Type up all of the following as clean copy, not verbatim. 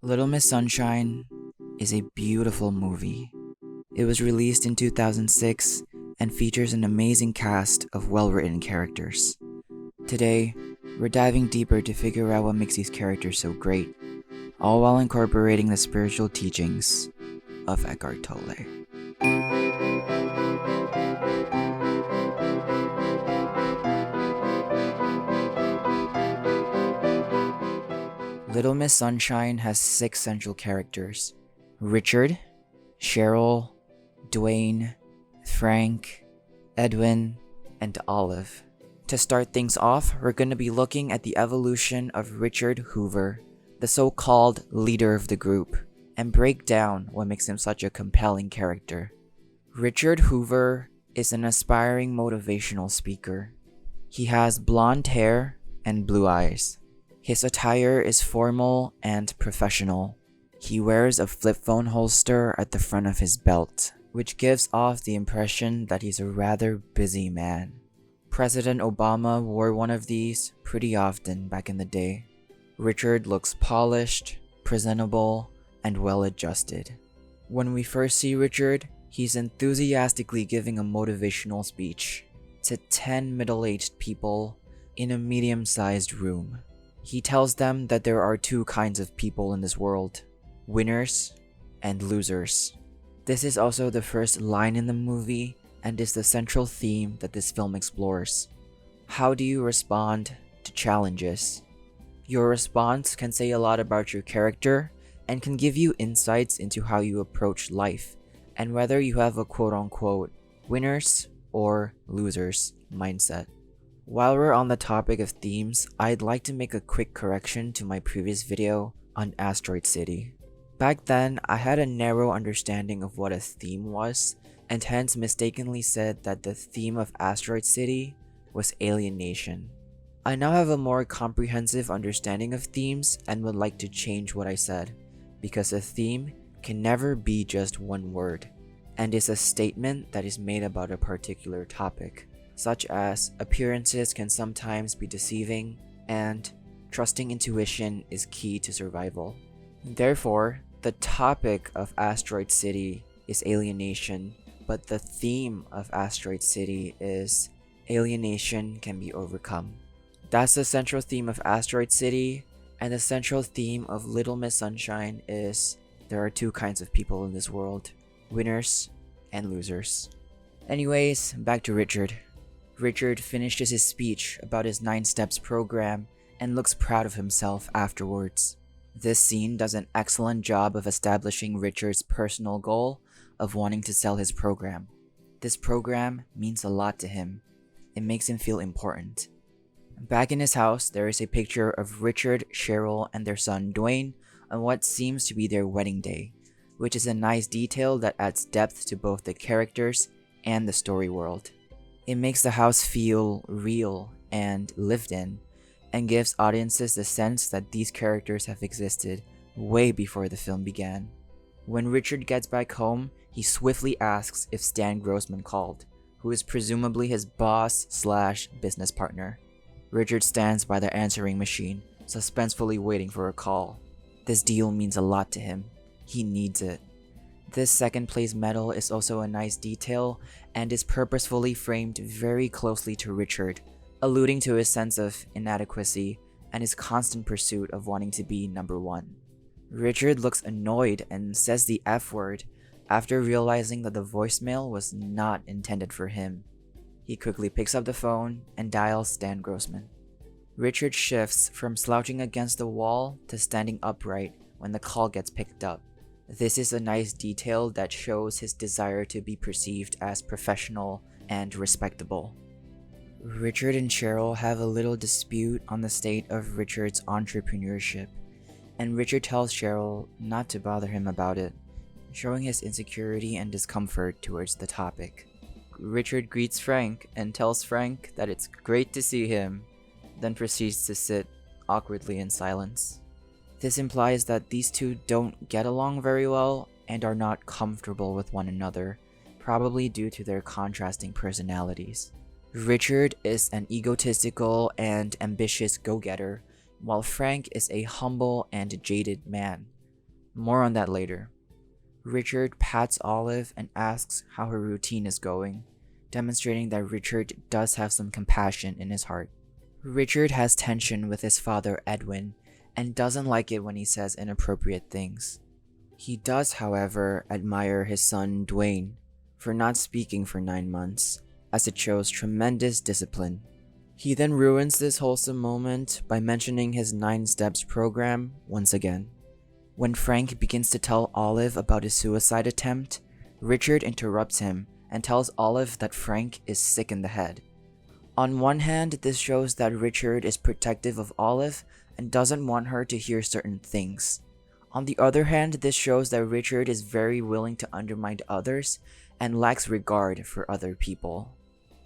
Little Miss Sunshine is a beautiful movie. It was released in 2006 and features an amazing cast of well-written characters. Today, we're diving deeper to figure out what makes these characters so great, all while incorporating the spiritual teachings of Eckhart Tolle. Little Miss Sunshine has 6 central characters: Richard, Cheryl, Dwayne, Frank, Edwin, and Olive. To start things off, we're going to be looking at the evolution of Richard Hoover, the so-called leader of the group, and break down what makes him such a compelling character. Richard Hoover is an aspiring motivational speaker. He has blonde hair and blue eyes. His attire is formal and professional. He wears a flip phone holster at the front of his belt, which gives off the impression that he's a rather busy man. President Obama wore one of these pretty often back in the day. Richard looks polished, presentable, and well-adjusted. When we first see Richard, he's enthusiastically giving a motivational speech to 10 middle-aged people in a medium-sized room. He tells them that there are 2 kinds of people in this world: winners and losers. This is also the first line in the movie and is the central theme that this film explores. How do you respond to challenges? Your response can say a lot about your character and can give you insights into how you approach life and whether you have a quote-unquote winners or losers mindset. While we're on the topic of themes, I'd like to make a quick correction to my previous video on Asteroid City. Back then, I had a narrow understanding of what a theme was, and hence mistakenly said that the theme of Asteroid City was alienation. I now have a more comprehensive understanding of themes and would like to change what I said, because a theme can never be just one word, and is a statement that is made about a particular topic, such as appearances can sometimes be deceiving, and trusting intuition is key to survival. Therefore, the topic of Asteroid City is alienation, but the theme of Asteroid City is alienation can be overcome. That's the central theme of Asteroid City, and the central theme of Little Miss Sunshine is there are 2 kinds of people in this world: winners and losers. Anyways, back to Richard. Richard finishes his speech about his 9 steps program and looks proud of himself afterwards. This scene does an excellent job of establishing Richard's personal goal of wanting to sell his program. This program means a lot to him. It makes him feel important. Back in his house, there is a picture of Richard, Cheryl, and their son Dwayne on what seems to be their wedding day, which is a nice detail that adds depth to both the characters and the story world. It makes the house feel real and lived in, and gives audiences the sense that these characters have existed way before the film began. When Richard gets back home, he swiftly asks if Stan Grossman called, who is presumably his boss/business partner. Richard stands by the answering machine, suspensefully waiting for a call. This deal means a lot to him. He needs it. This second place medal is also a nice detail and is purposefully framed very closely to Richard, alluding to his sense of inadequacy and his constant pursuit of wanting to be number 1. Richard looks annoyed and says the F word after realizing that the voicemail was not intended for him. He quickly picks up the phone and dials Stan Grossman. Richard shifts from slouching against the wall to standing upright when the call gets picked up. This is a nice detail that shows his desire to be perceived as professional and respectable. Richard and Cheryl have a little dispute on the state of Richard's entrepreneurship, and Richard tells Cheryl not to bother him about it, showing his insecurity and discomfort towards the topic. Richard greets Frank and tells Frank that it's great to see him, then proceeds to sit awkwardly in silence. This implies that these 2 don't get along very well and are not comfortable with one another, probably due to their contrasting personalities. Richard is an egotistical and ambitious go-getter, while Frank is a humble and jaded man. More on that later. Richard pats Olive and asks how her routine is going, demonstrating that Richard does have some compassion in his heart. Richard has tension with his father Edwin and doesn't like it when he says inappropriate things. He does, however, admire his son Dwayne for not speaking for 9 months, as it shows tremendous discipline. He then ruins this wholesome moment by mentioning his 9 steps program once again. When Frank begins to tell Olive about his suicide attempt, Richard interrupts him and tells Olive that Frank is sick in the head. On one hand, this shows that Richard is protective of Olive and doesn't want her to hear certain things. On the other hand, this shows that Richard is very willing to undermine others and lacks regard for other people.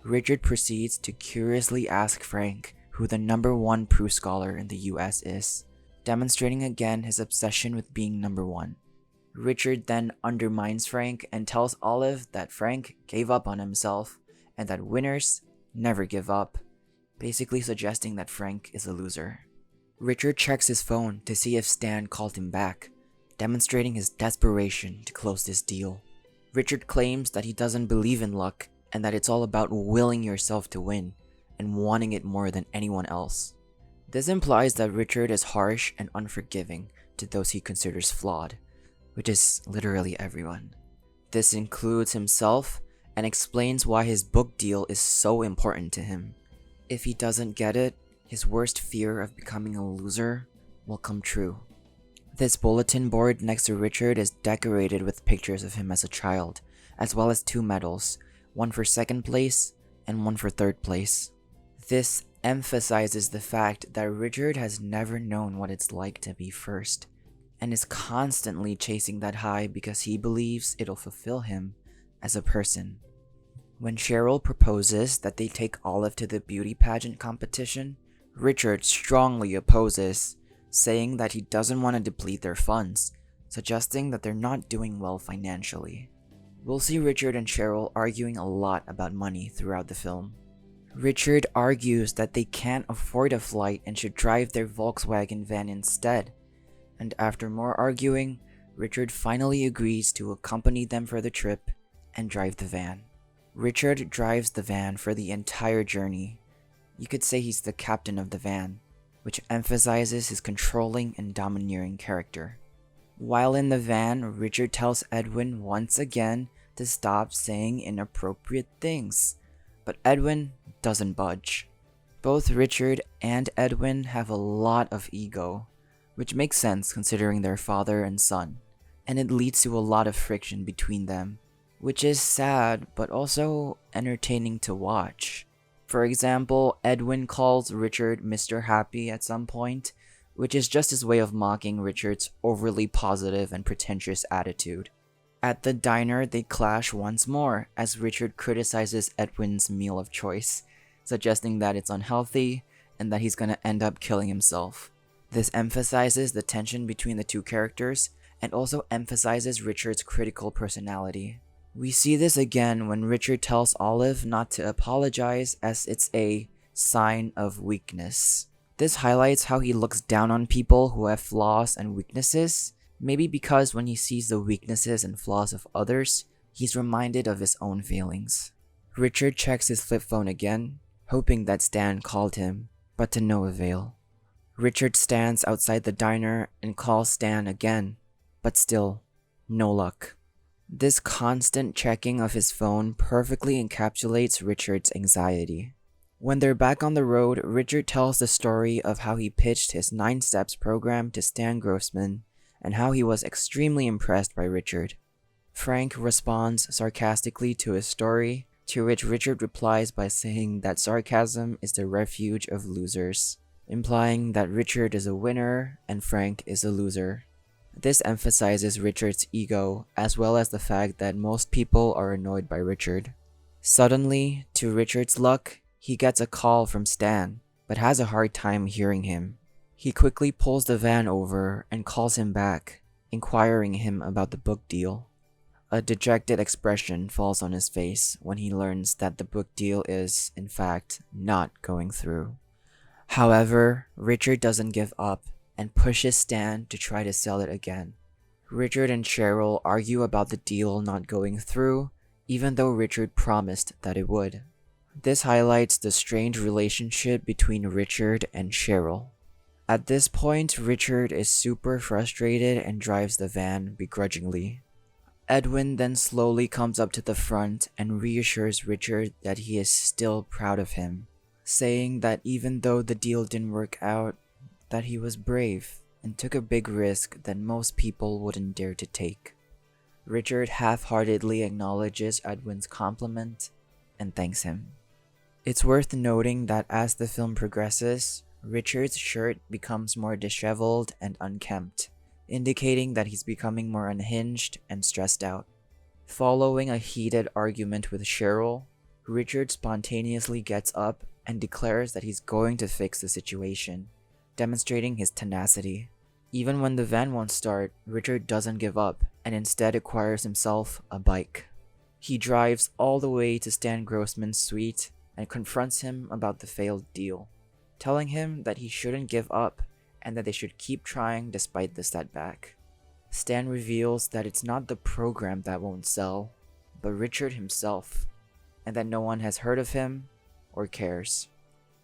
Richard proceeds to curiously ask Frank who the #1 proof scholar in the US is, demonstrating again his obsession with being #1. Richard then undermines Frank and tells Olive that Frank gave up on himself and that winners never give up, basically suggesting that Frank is a loser. Richard checks his phone to see if Stan called him back, demonstrating his desperation to close this deal. Richard claims that he doesn't believe in luck and that it's all about willing yourself to win and wanting it more than anyone else. This implies that Richard is harsh and unforgiving to those he considers flawed, which is literally everyone. This includes himself and explains why his book deal is so important to him. If he doesn't get it, his worst fear of becoming a loser will come true. This bulletin board next to Richard is decorated with pictures of him as a child, as well as 2 medals, one for 2nd place and one for 3rd place. This emphasizes the fact that Richard has never known what it's like to be first, and is constantly chasing that high because he believes it'll fulfill him as a person. When Cheryl proposes that they take Olive to the beauty pageant competition, Richard strongly opposes, saying that he doesn't want to deplete their funds, suggesting that they're not doing well financially. We'll see Richard and Cheryl arguing a lot about money throughout the film. Richard argues that they can't afford a flight and should drive their Volkswagen van instead, and after more arguing, Richard finally agrees to accompany them for the trip and drive the van. Richard drives the van for the entire journey. You could say he's the captain of the van, which emphasizes his controlling and domineering character. While in the van, Richard tells Edwin once again to stop saying inappropriate things, but Edwin doesn't budge. Both Richard and Edwin have a lot of ego, which makes sense considering their father and son, and it leads to a lot of friction between them, which is sad but also entertaining to watch. For example, Edwin calls Richard Mr. Happy at some point, which is just his way of mocking Richard's overly positive and pretentious attitude. At the diner, they clash once more as Richard criticizes Edwin's meal of choice, suggesting that it's unhealthy and that he's gonna end up killing himself. This emphasizes the tension between the two characters and also emphasizes Richard's critical personality. We see this again when Richard tells Olive not to apologize as it's a sign of weakness. This highlights how he looks down on people who have flaws and weaknesses, maybe because when he sees the weaknesses and flaws of others, he's reminded of his own failings. Richard checks his flip phone again, hoping that Stan called him, but to no avail. Richard stands outside the diner and calls Stan again, but still, no luck. This constant checking of his phone perfectly encapsulates Richard's anxiety. When they're back on the road, Richard tells the story of how he pitched his 9 steps program to Stan Grossman and how he was extremely impressed by Richard. Frank responds sarcastically to his story, to which Richard replies by saying that sarcasm is the refuge of losers, implying that Richard is a winner and Frank is a loser. This emphasizes Richard's ego, as well as the fact that most people are annoyed by Richard. Suddenly, to Richard's luck, he gets a call from Stan, but has a hard time hearing him. He quickly pulls the van over and calls him back, inquiring him about the book deal. A dejected expression falls on his face when he learns that the book deal is, in fact, not going through. However, Richard doesn't give up and pushes Stan to try to sell it again. Richard and Cheryl argue about the deal not going through, even though Richard promised that it would. This highlights the strange relationship between Richard and Cheryl. At this point, Richard is super frustrated and drives the van begrudgingly. Edwin then slowly comes up to the front and reassures Richard that he is still proud of him, saying that even though the deal didn't work out, that he was brave and took a big risk that most people wouldn't dare to take. Richard half-heartedly acknowledges Edwin's compliment and thanks him. It's worth noting that as the film progresses, Richard's shirt becomes more disheveled and unkempt, indicating that he's becoming more unhinged and stressed out. Following a heated argument with Cheryl, Richard spontaneously gets up and declares that he's going to fix the situation, demonstrating his tenacity. Even when the van won't start, Richard doesn't give up and instead acquires himself a bike. He drives all the way to Stan Grossman's suite and confronts him about the failed deal, telling him that he shouldn't give up and that they should keep trying despite the setback. Stan reveals that it's not the program that won't sell, but Richard himself, and that no one has heard of him or cares.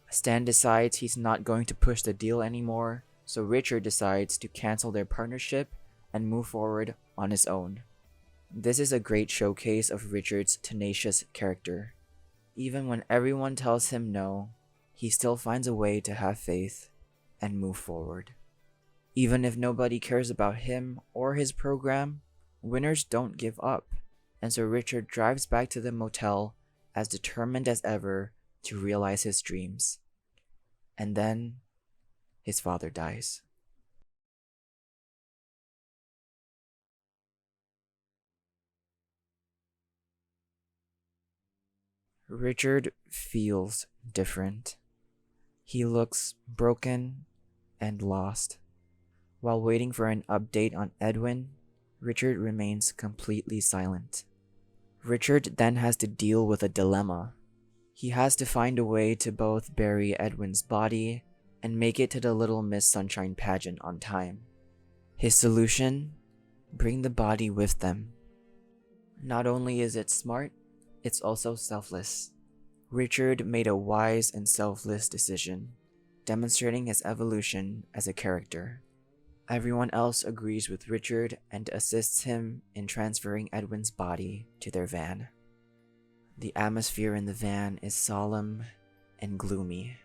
Stan decides he's not going to push the deal anymore, so Richard decides to cancel their partnership and move forward on his own. This is a great showcase of Richard's tenacious character. Even when everyone tells him no, he still finds a way to have faith and move forward. Even if nobody cares about him or his program, winners don't give up, and so Richard drives back to the motel as determined as ever to realize his dreams. And then, his father dies. Richard feels different. He looks broken and lost. While waiting for an update on Edwin, Richard remains completely silent. Richard then has to deal with a dilemma. He has to find a way to both bury Edwin's body and make it to the Little Miss Sunshine pageant on time. His solution? Bring the body with them. Not only is it smart, it's also selfless. Richard made a wise and selfless decision, demonstrating his evolution as a character. Everyone else agrees with Richard and assists him in transferring Edwin's body to their van. The atmosphere in the van is solemn and gloomy.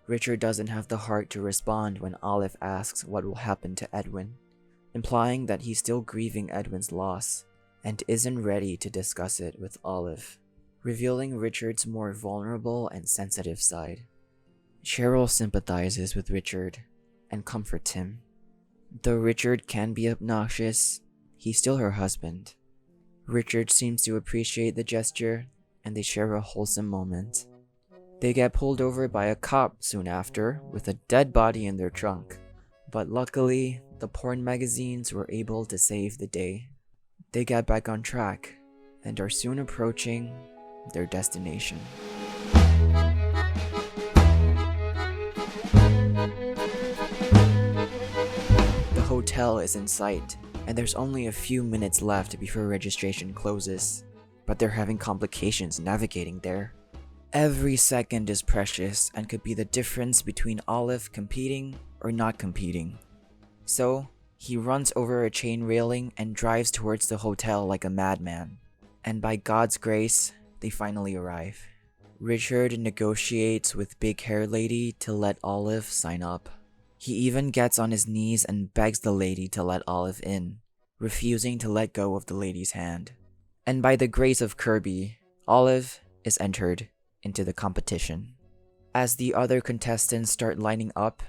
Richard doesn't have the heart to respond when Olive asks what will happen to Edwin, implying that he's still grieving Edwin's loss and isn't ready to discuss it with Olive, revealing Richard's more vulnerable and sensitive side. Cheryl sympathizes with Richard and comforts him. Though Richard can be obnoxious, he's still her husband. Richard seems to appreciate the gesture, and they share a wholesome moment. They get pulled over by a cop soon after, with a dead body in their trunk. But luckily, the porn magazines were able to save the day. They get back on track, and are soon approaching their destination. The hotel is in sight, and there's only a few minutes left before registration closes, but they're having complications navigating there. Every second is precious and could be the difference between Olive competing or not competing. So, he runs over a chain railing and drives towards the hotel like a madman. And by God's grace, they finally arrive. Richard negotiates with Big Hair Lady to let Olive sign up. He even gets on his knees and begs the lady to let Olive in, refusing to let go of the lady's hand. And by the grace of Kirby, Olive is entered into the competition. As the other contestants start lining up,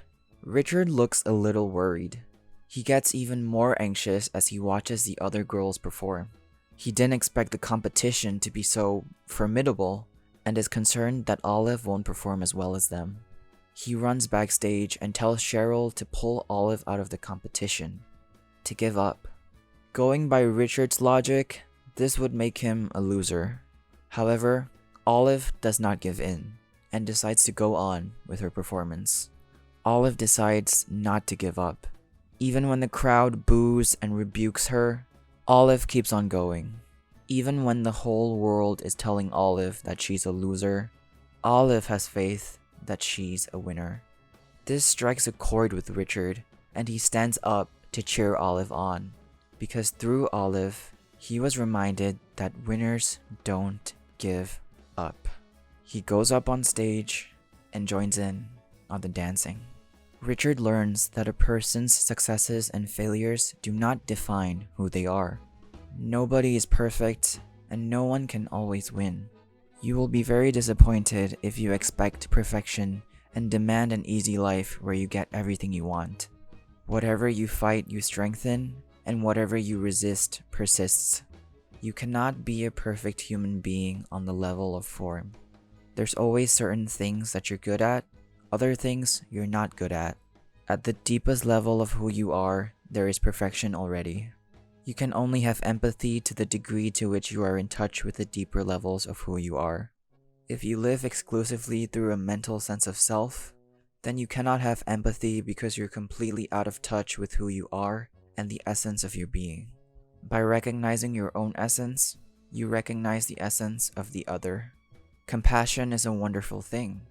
Richard looks a little worried. He gets even more anxious as he watches the other girls perform. He didn't expect the competition to be so formidable and is concerned that Olive won't perform as well as them. He runs backstage and tells Cheryl to pull Olive out of the competition, to give up. Going by Richard's logic, this would make him a loser. However, Olive does not give in and decides to go on with her performance. Olive decides not to give up. Even when the crowd boos and rebukes her, Olive keeps on going. Even when the whole world is telling Olive that she's a loser, Olive has faith that she's a winner. This strikes a chord with Richard, and he stands up to cheer Olive on, because through Olive, he was reminded that winners don't give up. He goes up on stage and joins in on the dancing. Richard learns that a person's successes and failures do not define who they are. Nobody is perfect, and no one can always win. You will be very disappointed if you expect perfection and demand an easy life where you get everything you want. Whatever you fight, you strengthen, and whatever you resist persists. You cannot be a perfect human being on the level of form. There's always certain things that you're good at, other things you're not good at. At the deepest level of who you are, there is perfection already. You can only have empathy to the degree to which you are in touch with the deeper levels of who you are. If you live exclusively through a mental sense of self, then you cannot have empathy because you're completely out of touch with who you are and the essence of your being. By recognizing your own essence, you recognize the essence of the other. Compassion is a wonderful thing.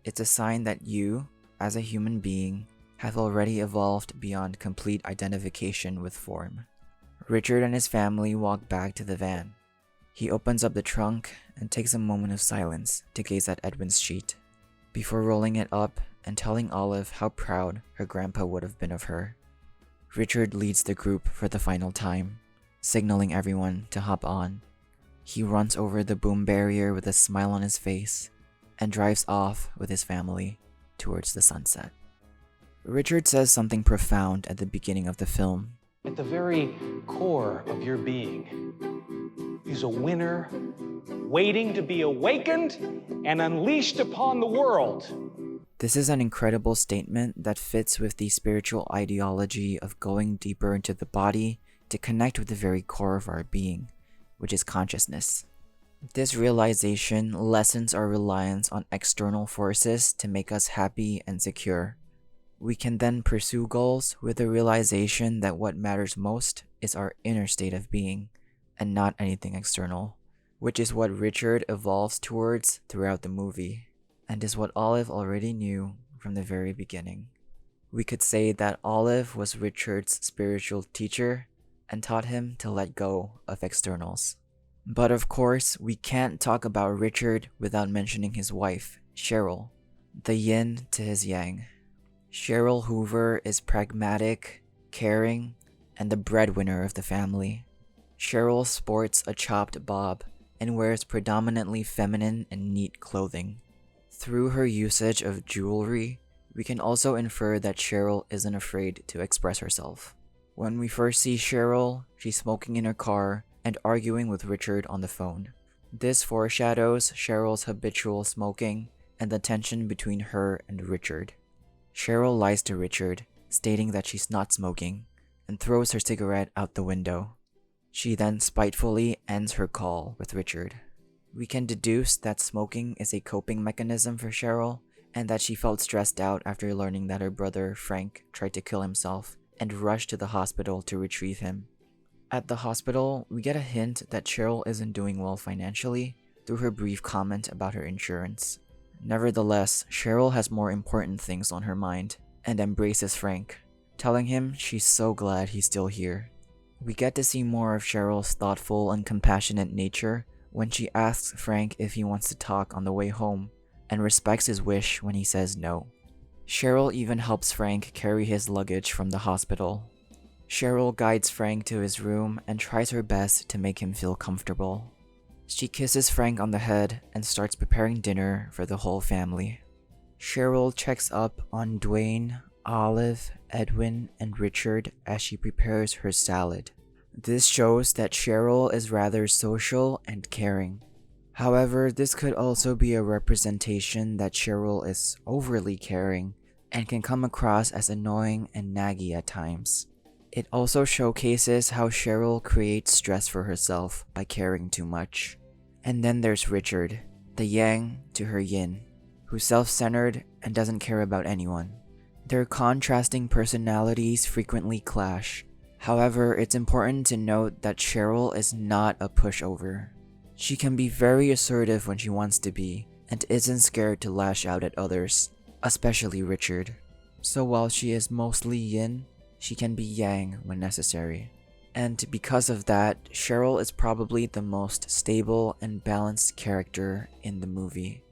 It's a sign that you, as a human being, have already evolved beyond complete identification with form. Richard and his family walk back to the van. He opens up the trunk and takes a moment of silence to gaze at Edwin's sheet, before rolling it up and telling Olive how proud her grandpa would have been of her. Richard leads the group for the final time, signaling everyone to hop on. He runs over the boom barrier with a smile on his face and drives off with his family towards the sunset. Richard says something profound at the beginning of the film. At the very core of your being is a winner waiting to be awakened and unleashed upon the world. This is an incredible statement that fits with the spiritual ideology of going deeper into the body to connect with the very core of our being, which is consciousness. This realization lessens our reliance on external forces to make us happy and secure. We can then pursue goals with the realization that what matters most is our inner state of being, and not anything external, which is what Richard evolves towards throughout the movie, and is what Olive already knew from the very beginning. We could say that Olive was Richard's spiritual teacher and taught him to let go of externals. But of course, we can't talk about Richard without mentioning his wife, Cheryl, the yin to his yang. Cheryl Hoover is pragmatic, caring, and the breadwinner of the family. Cheryl sports a chopped bob and wears predominantly feminine and neat clothing. Through her usage of jewelry, we can also infer that Cheryl isn't afraid to express herself. When we first see Cheryl, she's smoking in her car and arguing with Richard on the phone. This foreshadows Cheryl's habitual smoking and the tension between her and Richard. Cheryl lies to Richard, stating that she's not smoking, and throws her cigarette out the window. She then spitefully ends her call with Richard. We can deduce that smoking is a coping mechanism for Cheryl, and that she felt stressed out after learning that her brother, Frank, tried to kill himself and rushed to the hospital to retrieve him. At the hospital, we get a hint that Cheryl isn't doing well financially through her brief comment about her insurance. Nevertheless, Cheryl has more important things on her mind and embraces Frank, telling him she's so glad he's still here. We get to see more of Cheryl's thoughtful and compassionate nature when she asks Frank if he wants to talk on the way home and respects his wish when he says no. Cheryl even helps Frank carry his luggage from the hospital. Cheryl guides Frank to his room and tries her best to make him feel comfortable. She kisses Frank on the head and starts preparing dinner for the whole family. Cheryl checks up on Dwayne, Olive, Edwin, and Richard as she prepares her salad. This shows that Cheryl is rather social and caring. However, this could also be a representation that Cheryl is overly caring and can come across as annoying and naggy at times. It also showcases how Cheryl creates stress for herself by caring too much. And then there's Richard, the yang to her yin, who's self-centered and doesn't care about anyone. Their contrasting personalities frequently clash. However, it's important to note that Cheryl is not a pushover. She can be very assertive when she wants to be, and isn't scared to lash out at others, especially Richard. So while she is mostly yin, she can be yang when necessary. And because of that, Cheryl is probably the most stable and balanced character in the movie.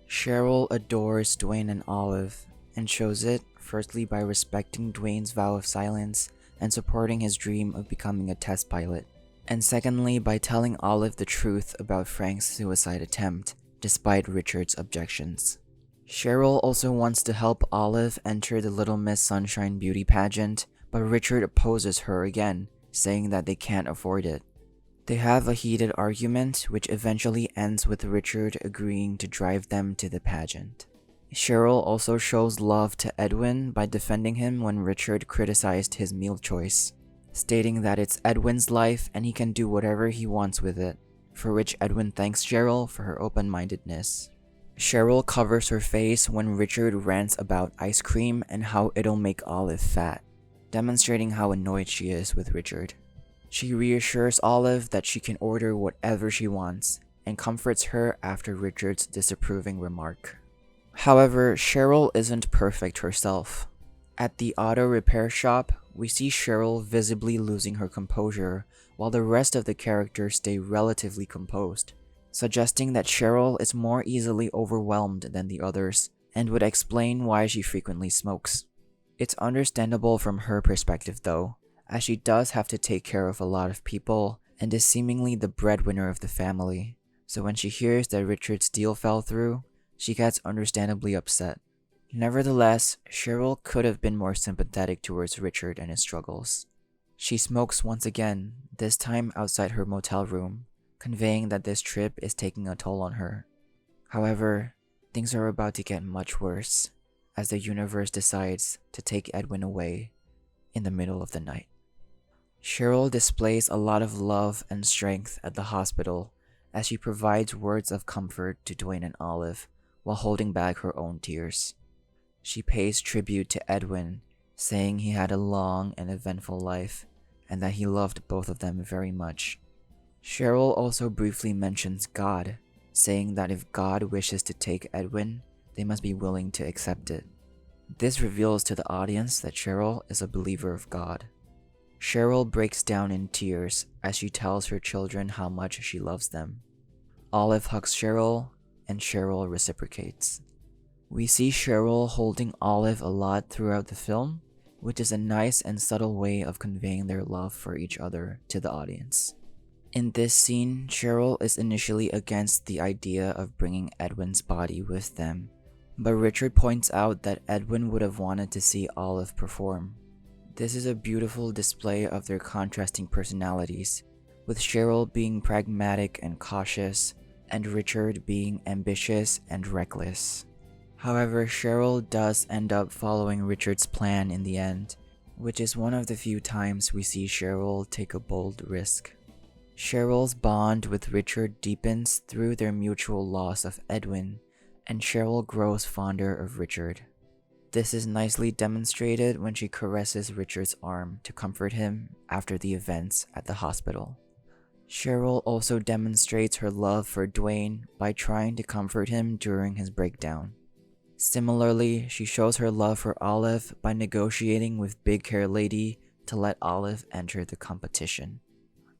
Cheryl adores Dwayne and Olive, and shows it firstly by respecting Dwayne's vow of silence and supporting his dream of becoming a test pilot, and secondly by telling Olive the truth about Frank's suicide attempt, despite Richard's objections. Cheryl also wants to help Olive enter the Little Miss Sunshine beauty pageant, but Richard opposes her again, saying that they can't afford it. They have a heated argument, which eventually ends with Richard agreeing to drive them to the pageant. Cheryl also shows love to Edwin by defending him when Richard criticized his meal choice, stating that it's Edwin's life and he can do whatever he wants with it, for which Edwin thanks Cheryl for her open-mindedness. Cheryl covers her face when Richard rants about ice cream and how it'll make Olive fat, demonstrating how annoyed she is with Richard. She reassures Olive that she can order whatever she wants, and comforts her after Richard's disapproving remark. However, Cheryl isn't perfect herself. At the auto repair shop, we see Cheryl visibly losing her composure, while the rest of the characters stay relatively composed, suggesting that Cheryl is more easily overwhelmed than the others, and would explain why she frequently smokes. It's understandable from her perspective though, as she does have to take care of a lot of people, and is seemingly the breadwinner of the family, so when she hears that Richard's deal fell through, she gets understandably upset. Nevertheless, Cheryl could have been more sympathetic towards Richard and his struggles. She smokes once again, this time outside her motel room, conveying that this trip is taking a toll on her. However, things are about to get much worse, as the universe decides to take Edwin away in the middle of the night. Cheryl displays a lot of love and strength at the hospital as she provides words of comfort to Dwayne and Olive while holding back her own tears. She pays tribute to Edwin, saying he had a long and eventful life and that he loved both of them very much. Cheryl also briefly mentions God, saying that if God wishes to take Edwin, they must be willing to accept it. This reveals to the audience that Cheryl is a believer of God. Cheryl breaks down in tears as she tells her children how much she loves them. Olive hugs Cheryl, and Cheryl reciprocates. We see Cheryl holding Olive a lot throughout the film, which is a nice and subtle way of conveying their love for each other to the audience. In this scene, Cheryl is initially against the idea of bringing Edwin's body with them, but Richard points out that Edwin would have wanted to see Olive perform. This is a beautiful display of their contrasting personalities, with Cheryl being pragmatic and cautious, and Richard being ambitious and reckless. However, Cheryl does end up following Richard's plan in the end, which is one of the few times we see Cheryl take a bold risk. Cheryl's bond with Richard deepens through their mutual loss of Edwin, and Cheryl grows fonder of Richard. This is nicely demonstrated when she caresses Richard's arm to comfort him after the events at the hospital. Cheryl also demonstrates her love for Dwayne by trying to comfort him during his breakdown. Similarly, she shows her love for Olive by negotiating with Big Hair Lady to let Olive enter the competition.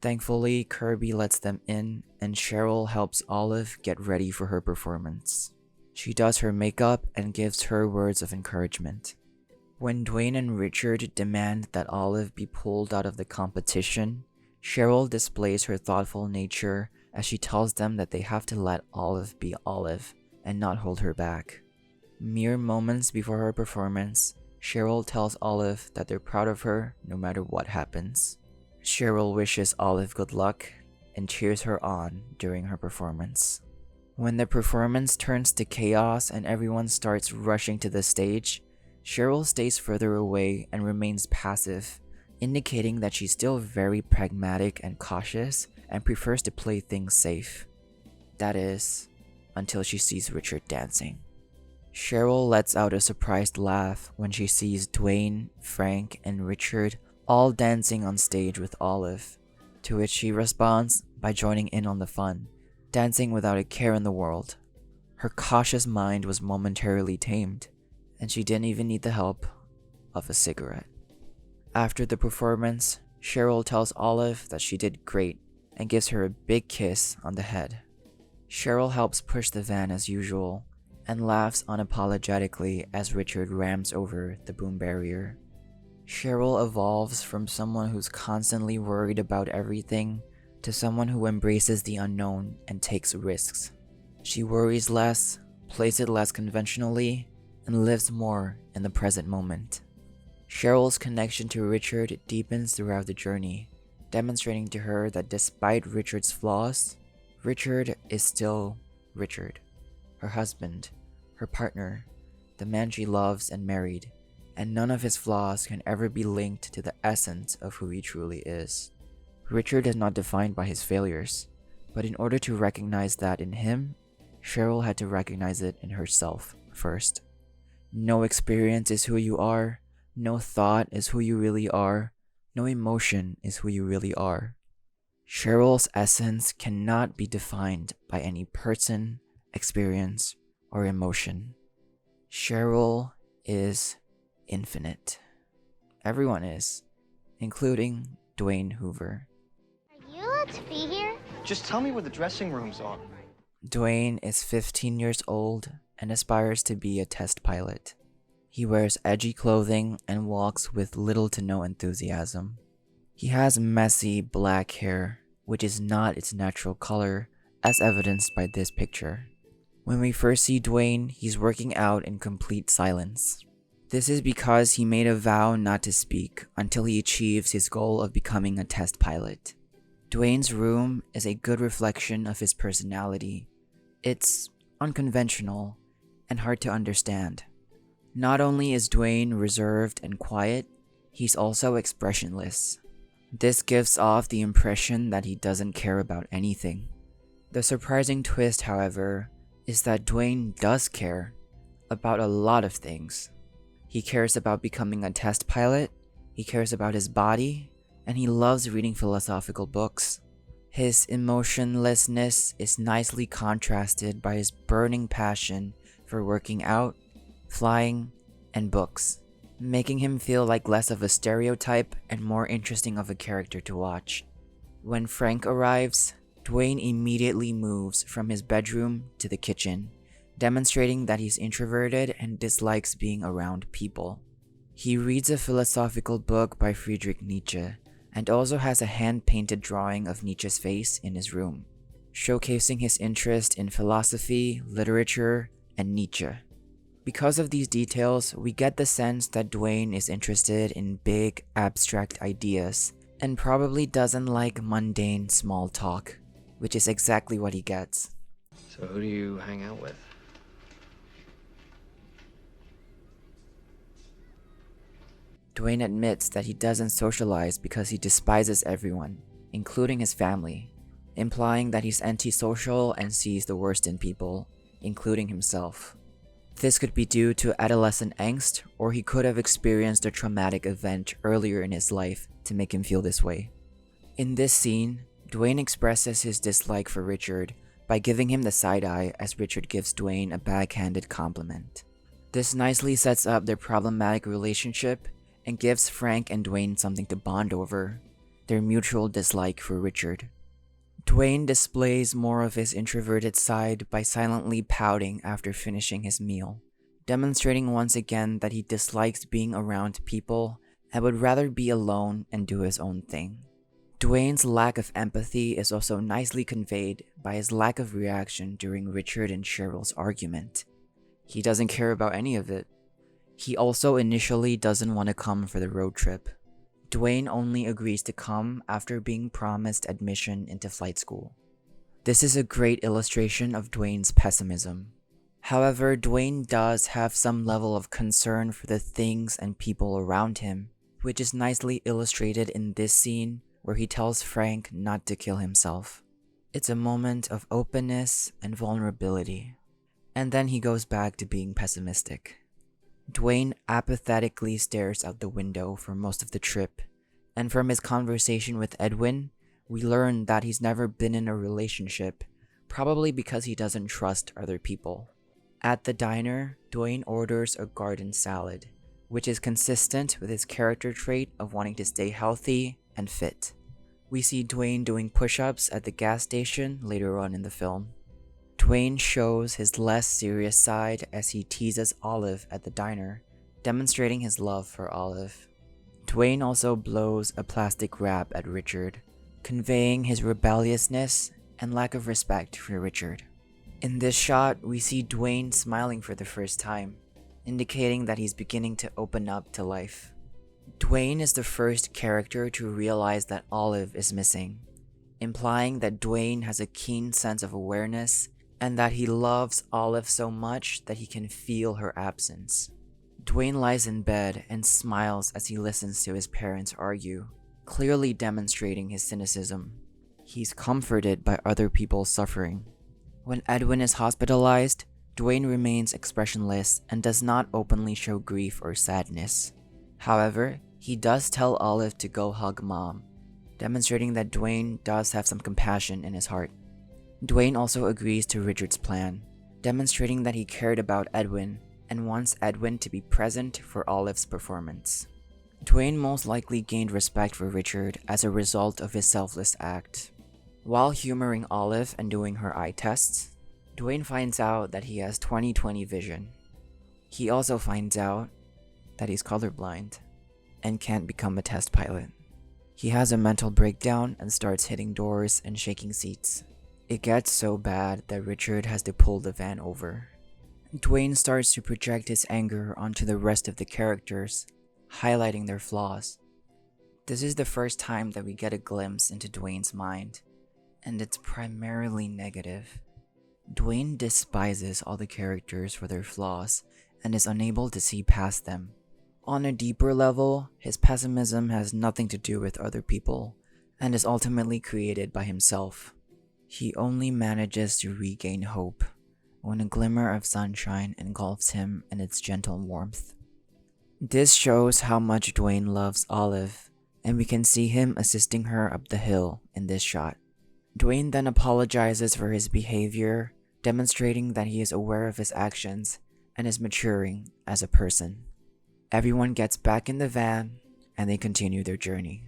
Thankfully, Kirby lets them in, and Cheryl helps Olive get ready for her performance. She does her makeup and gives her words of encouragement. When Dwayne and Richard demand that Olive be pulled out of the competition, Cheryl displays her thoughtful nature as she tells them that they have to let Olive be Olive and not hold her back. Mere moments before her performance, Cheryl tells Olive that they're proud of her no matter what happens. Cheryl wishes Olive good luck and cheers her on during her performance. When the performance turns to chaos and everyone starts rushing to the stage, Cheryl stays further away and remains passive, indicating that she's still very pragmatic and cautious and prefers to play things safe. That is, until she sees Richard dancing. Cheryl lets out a surprised laugh when she sees Dwayne, Frank, and Richard all dancing on stage with Olive, to which she responds by joining in on the fun, dancing without a care in the world. Her cautious mind was momentarily tamed, and she didn't even need the help of a cigarette. After the performance, Cheryl tells Olive that she did great and gives her a big kiss on the head. Cheryl helps push the van as usual and laughs unapologetically as Richard rams over the boom barrier. Cheryl evolves from someone who's constantly worried about everything to someone who embraces the unknown and takes risks. She worries less, plays it less conventionally, and lives more in the present moment. Cheryl's connection to Richard deepens throughout the journey, demonstrating to her that despite Richard's flaws, Richard is still Richard, her husband, her partner, the man she loves and married, and none of his flaws can ever be linked to the essence of who he truly is. Richard is not defined by his failures, but in order to recognize that in him, Cheryl had to recognize it in herself first. No experience is who you are, no thought is who you really are, no emotion is who you really are. Cheryl's essence cannot be defined by any person, experience, or emotion. Cheryl is infinite. Everyone is, including Dwayne Hoover. Are you allowed to be here? Just tell me where the dressing rooms are. Dwayne is 15 years old and aspires to be a test pilot. He wears edgy clothing and walks with little to no enthusiasm. He has messy black hair, which is not its natural color, as evidenced by this picture. When we first see Dwayne, he's working out in complete silence. This is because he made a vow not to speak until he achieves his goal of becoming a test pilot. Dwayne's room is a good reflection of his personality. It's unconventional and hard to understand. Not only is Dwayne reserved and quiet, he's also expressionless. This gives off the impression that he doesn't care about anything. The surprising twist, however, is that Dwayne does care about a lot of things. He cares about becoming a test pilot, he cares about his body, and he loves reading philosophical books. His emotionlessness is nicely contrasted by his burning passion for working out, flying, and books, making him feel like less of a stereotype and more interesting of a character to watch. When Frank arrives, Dwayne immediately moves from his bedroom to the kitchen, demonstrating that he's introverted and dislikes being around people. He reads a philosophical book by Friedrich Nietzsche, and also has a hand-painted drawing of Nietzsche's face in his room, showcasing his interest in philosophy, literature, and Nietzsche. Because of these details, we get the sense that Dwayne is interested in big, abstract ideas, and probably doesn't like mundane small talk, which is exactly what he gets. So who do you hang out with? Dwayne admits that he doesn't socialize because he despises everyone, including his family, implying that he's antisocial and sees the worst in people, including himself. This could be due to adolescent angst, or he could have experienced a traumatic event earlier in his life to make him feel this way. In this scene, Dwayne expresses his dislike for Richard by giving him the side eye as Richard gives Dwayne a backhanded compliment. This nicely sets up their problematic relationship and gives Frank and Dwayne something to bond over, their mutual dislike for Richard. Dwayne displays more of his introverted side by silently pouting after finishing his meal, demonstrating once again that he dislikes being around people and would rather be alone and do his own thing. Dwayne's lack of empathy is also nicely conveyed by his lack of reaction during Richard and Cheryl's argument. He doesn't care about any of it. He also initially doesn't want to come for the road trip. Dwayne only agrees to come after being promised admission into flight school. This is a great illustration of Dwayne's pessimism. However, Dwayne does have some level of concern for the things and people around him, which is nicely illustrated in this scene where he tells Frank not to kill himself. It's a moment of openness and vulnerability. and then he goes back to being pessimistic. Dwayne apathetically stares out the window for most of the trip, and from his conversation with Edwin, we learn that he's never been in a relationship, probably because he doesn't trust other people. At the diner, Dwayne orders a garden salad, which is consistent with his character trait of wanting to stay healthy and fit. We see Dwayne doing push-ups at the gas station later on in the film. Dwayne shows his less serious side as he teases Olive at the diner, demonstrating his love for Olive. Dwayne also blows a plastic wrap at Richard, conveying his rebelliousness and lack of respect for Richard. In this shot, we see Dwayne smiling for the first time, indicating that he's beginning to open up to life. Dwayne is the first character to realize that Olive is missing, implying that Dwayne has a keen sense of awareness and that he loves Olive so much that he can feel her absence. Dwayne lies in bed and smiles as he listens to his parents argue, clearly demonstrating his cynicism. He's comforted by other people's suffering. When Edwin is hospitalized, Dwayne remains expressionless and does not openly show grief or sadness. However, he does tell Olive to go hug Mom, demonstrating that Dwayne does have some compassion in his heart. Dwayne also agrees to Richard's plan, demonstrating that he cared about Edwin and wants Edwin to be present for Olive's performance. Dwayne most likely gained respect for Richard as a result of his selfless act. While humoring Olive and doing her eye tests, Dwayne finds out that he has 20/20 vision. He also finds out that he's colorblind and can't become a test pilot. He has a mental breakdown and starts hitting doors and shaking seats. It gets so bad that Richard has to pull the van over. Dwayne starts to project his anger onto the rest of the characters, highlighting their flaws. This is the first time that we get a glimpse into Dwayne's mind, and it's primarily negative. Dwayne despises all the characters for their flaws and is unable to see past them. On a deeper level, his pessimism has nothing to do with other people and is ultimately created by himself. He only manages to regain hope when a glimmer of sunshine engulfs him in its gentle warmth. This shows how much Dwayne loves Olive, and we can see him assisting her up the hill in this shot. Dwayne then apologizes for his behavior, demonstrating that he is aware of his actions and is maturing as a person. Everyone gets back in the van and they continue their journey.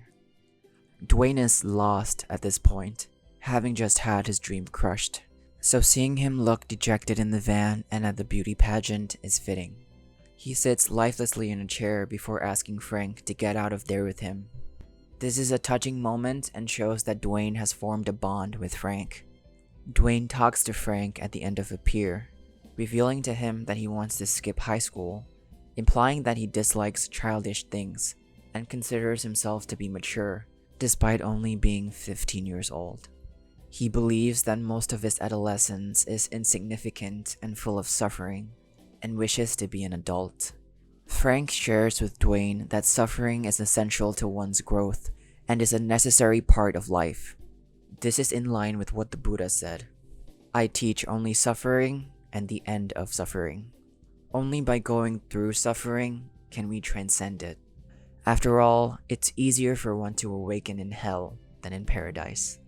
Dwayne is lost at this point, having just had his dream crushed, so seeing him look dejected in the van and at the beauty pageant is fitting. He sits lifelessly in a chair before asking Frank to get out of there with him. This is a touching moment and shows that Dwayne has formed a bond with Frank. Dwayne talks to Frank at the end of a pier, revealing to him that he wants to skip high school, implying that he dislikes childish things and considers himself to be mature, despite only being 15 years old. He believes that most of his adolescence is insignificant and full of suffering, and wishes to be an adult. Frank shares with Dwayne that suffering is essential to one's growth and is a necessary part of life. This is in line with what the Buddha said. I teach only suffering and the end of suffering. Only by going through suffering can we transcend it. After all, it's easier for one to awaken in hell than in paradise.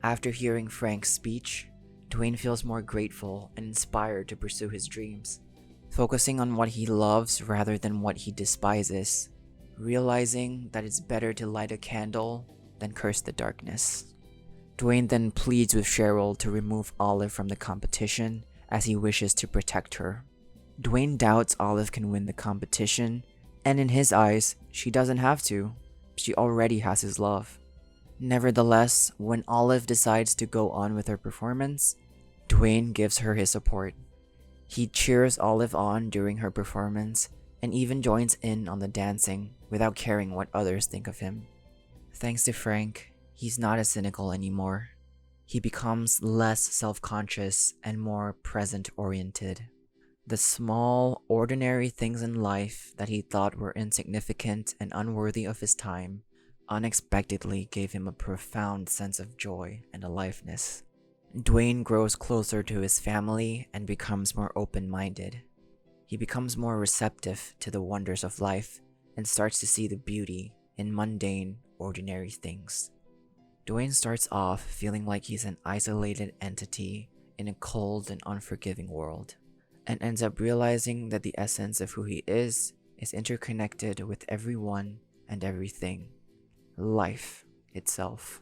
After hearing Frank's speech, Dwayne feels more grateful and inspired to pursue his dreams, focusing on what he loves rather than what he despises, realizing that it's better to light a candle than curse the darkness. Dwayne then pleads with Cheryl to remove Olive from the competition as he wishes to protect her. Dwayne doubts Olive can win the competition, and in his eyes, she doesn't have to. She already has his love. Nevertheless, when Olive decides to go on with her performance, Dwayne gives her his support. He cheers Olive on during her performance and even joins in on the dancing without caring what others think of him. Thanks to Frank, he's not as cynical anymore. He becomes less self-conscious and more present-oriented. The small, ordinary things in life that he thought were insignificant and unworthy of his time unexpectedly gave him a profound sense of joy and aliveness. Dwayne grows closer to his family and becomes more open-minded. He becomes more receptive to the wonders of life and starts to see the beauty in mundane, ordinary things. Dwayne starts off feeling like he's an isolated entity in a cold and unforgiving world, and ends up realizing that the essence of who he is interconnected with everyone and everything. Life itself.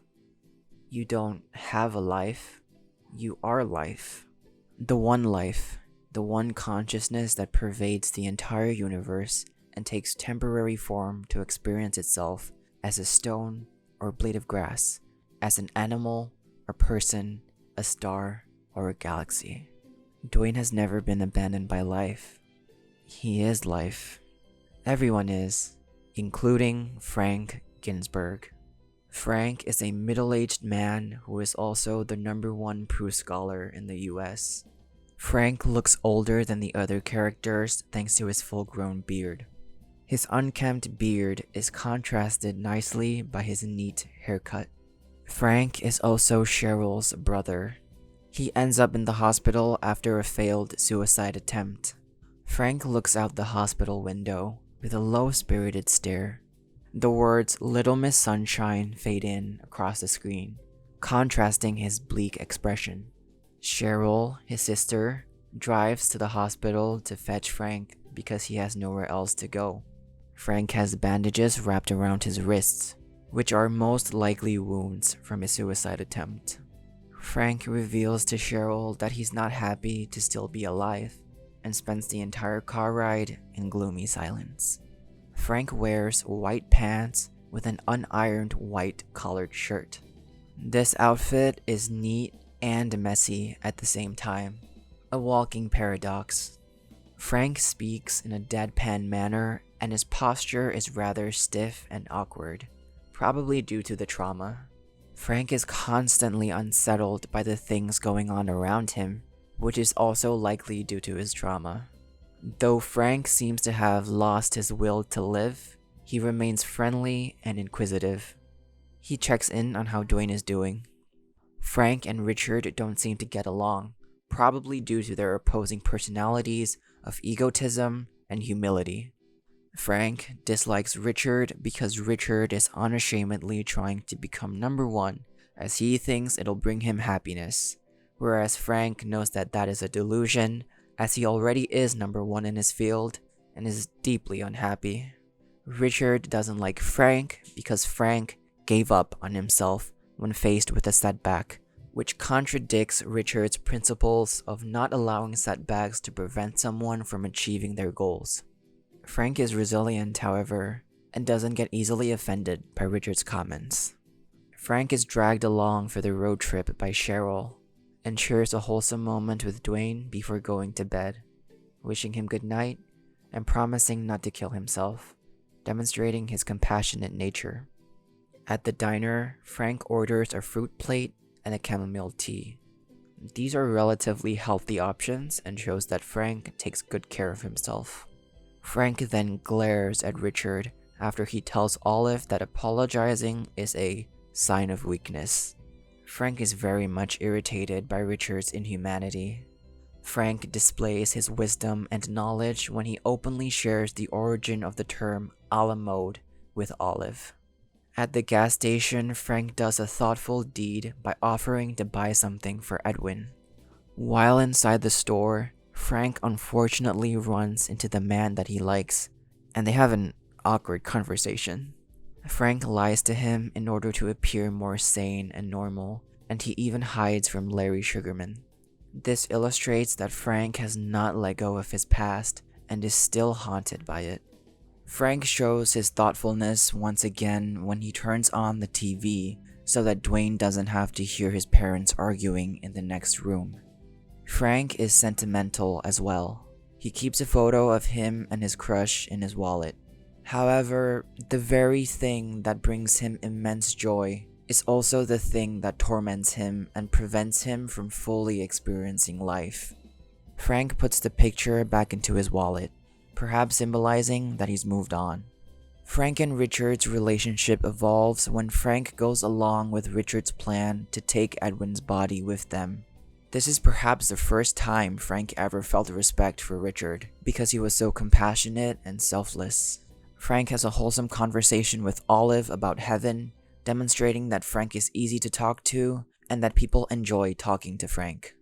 You don't have a life, you are life. The one consciousness that pervades the entire universe and takes temporary form to experience itself as a stone or blade of grass, as an animal, a person, a star, or a galaxy. Dwayne has never been abandoned by life. He is life. Everyone is, including Frank Ginsberg. Frank is a middle-aged man who is also the #1 Proust scholar in the US. Frank looks older than the other characters thanks to his full-grown beard. His unkempt beard is contrasted nicely by his neat haircut. Frank is also Cheryl's brother. He ends up in the hospital after a failed suicide attempt. Frank looks out the hospital window with a low-spirited stare. The words "Little Miss Sunshine" fade in across the screen, contrasting his bleak expression. Cheryl, his sister, drives to the hospital to fetch Frank because he has nowhere else to go. Frank has bandages wrapped around his wrists, which are most likely wounds from his suicide attempt. Frank reveals to Cheryl that he's not happy to still be alive, and spends the entire car ride in gloomy silence. Frank wears white pants with an unironed white collared shirt. This outfit is neat and messy at the same time, a walking paradox. Frank speaks in a deadpan manner, and his posture is rather stiff and awkward, probably due to the trauma. Frank is constantly unsettled by the things going on around him, which is also likely due to his trauma. Though Frank seems to have lost his will to live, he remains friendly and inquisitive. He checks in on how Dwayne is doing. Frank and Richard don't seem to get along, probably due to their opposing personalities of egotism and humility. Frank dislikes Richard because Richard is unashamedly trying to become #1 as he thinks it'll bring him happiness, whereas Frank knows that that is a delusion as he already is #1 in his field and is deeply unhappy. Richard doesn't like Frank because Frank gave up on himself when faced with a setback, which contradicts Richard's principles of not allowing setbacks to prevent someone from achieving their goals. Frank is resilient, however, and doesn't get easily offended by Richard's comments. Frank is dragged along for the road trip by Cheryl, and shares a wholesome moment with Dwayne before going to bed, wishing him good night and promising not to kill himself, demonstrating his compassionate nature. At the diner, Frank orders a fruit plate and a chamomile tea. These are relatively healthy options and shows that Frank takes good care of himself. Frank then glares at Richard after he tells Olive that apologizing is a sign of weakness. Frank is very much irritated by Richard's inhumanity. Frank displays his wisdom and knowledge when he openly shares the origin of the term a la mode with Olive. At the gas station, Frank does a thoughtful deed by offering to buy something for Edwin. While inside the store, Frank unfortunately runs into the man that he likes, and they have an awkward conversation. Frank lies to him in order to appear more sane and normal, and he even hides from Larry Sugarman. This illustrates that Frank has not let go of his past and is still haunted by it. Frank shows his thoughtfulness once again when he turns on the TV so that Dwayne doesn't have to hear his parents arguing in the next room. Frank is sentimental as well. He keeps a photo of him and his crush in his wallet. However, the very thing that brings him immense joy is also the thing that torments him and prevents him from fully experiencing life. Frank puts the picture back into his wallet, perhaps symbolizing that he's moved on. Frank and Richard's relationship evolves when Frank goes along with Richard's plan to take Edwin's body with them. This is perhaps the first time Frank ever felt respect for Richard, because he was so compassionate and selfless. Frank has a wholesome conversation with Olive about heaven, demonstrating that Frank is easy to talk to and that people enjoy talking to Frank.